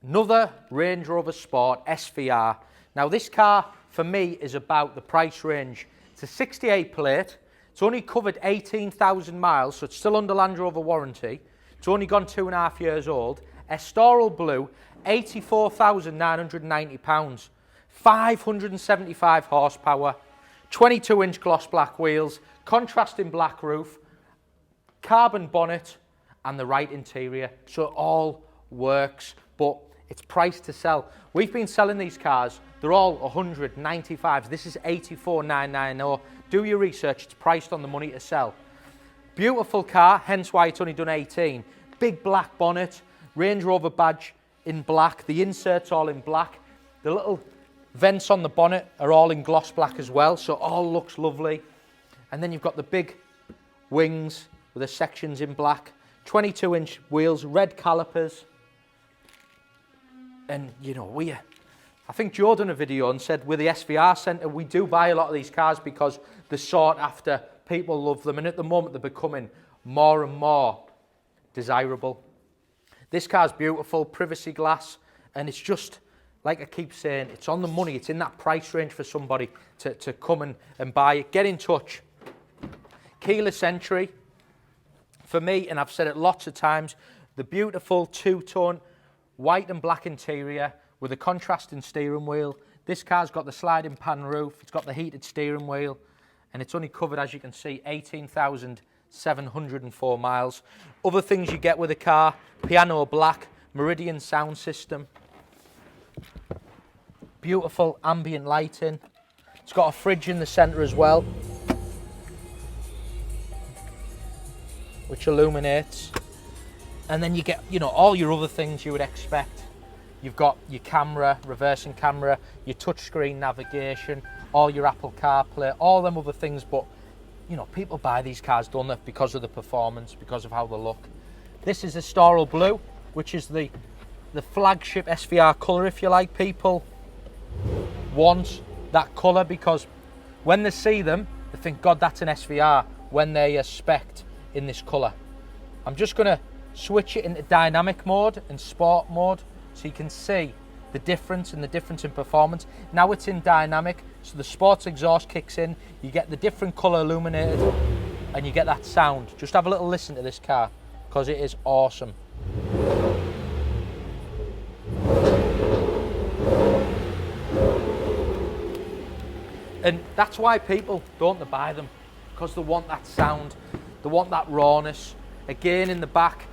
Another Range Rover Sport SVR. Now this car for me is about the price range. It's a 68 plate. It's only covered 18,000 miles, so it's still under Land Rover warranty. It's only gone 2.5 years old. Estoril Blue, £84,990. 575 horsepower, 22-inch gloss black wheels, contrasting black roof, carbon bonnet, and the right interior. So it all works, but it's priced to sell. We've been selling these cars. They're all 195s. This is 84,990. Do your research. It's priced on the money to sell. Beautiful car, hence why it's only done 18. Big black bonnet, Range Rover badge in black. The inserts all in black. The little vents on the bonnet are all in gloss black as well, so it all looks lovely. And then you've got the big wings with the sections in black. 22-inch wheels, red calipers. And, you know, I think Joe done a video and said with the SVR Centre, we do buy a lot of these cars because they're sought after, people love them, and at the moment they're becoming more and more desirable. This car's beautiful, privacy glass, and it's just, like I keep saying, it's on the money. It's in that price range for somebody to come and buy it. Get in touch. Keyless entry. For me, and I've said it lots of times, the beautiful two-tone white and black interior with a contrasting steering wheel. This car's got the sliding pan roof, it's got the heated steering wheel, and it's only covered, as you can see, 18,704 miles. Other things you get with the car: piano black, Meridian sound system, beautiful ambient lighting. It's got a fridge in the centre as well, which illuminates. And then you get, you know, all your other things you would expect. You've got your camera, reversing camera, your touchscreen navigation, all your Apple CarPlay, all them other things. But, you know, people buy these cars, don't they, because of the performance, because of how they look. This is Estoril Blue, which is the flagship SVR colour, if you like. People want that colour because when they see them, they think, God, that's an SVR, when they are specced in this colour. I'm just going to switch it into dynamic mode and sport mode so you can see the difference and the difference in performance. Now it's in dynamic, so the sports exhaust kicks in, you get the different colour illuminated, and you get that sound. Just have a little listen to this car because it is awesome. And that's why people don't buy them, because they want that sound, they want that rawness. Again, in the back,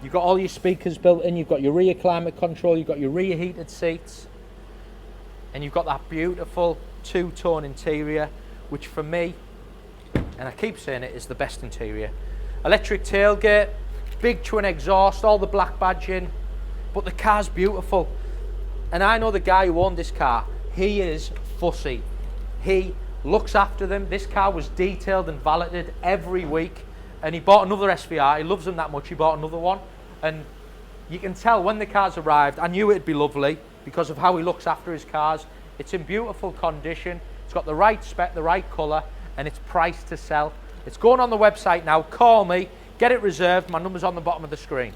you've got all your speakers built in, you've got your rear climate control, you've got your rear heated seats, and you've got that beautiful two-tone interior, which for me, and I keep saying it, is the best interior. Electric tailgate, big twin exhaust, all the black badging, but the car's beautiful. And I know the guy who owned this car, he is fussy. He looks after them. This car was detailed and valeted every week. And he bought another SVR. He loves them that much, he bought another one. And you can tell when the car's arrived, I knew it'd be lovely because of how he looks after his cars. It's in beautiful condition. It's got the right spec, the right colour, and it's priced to sell. It's going on the website now. Call me, get it reserved. My number's on the bottom of the screen.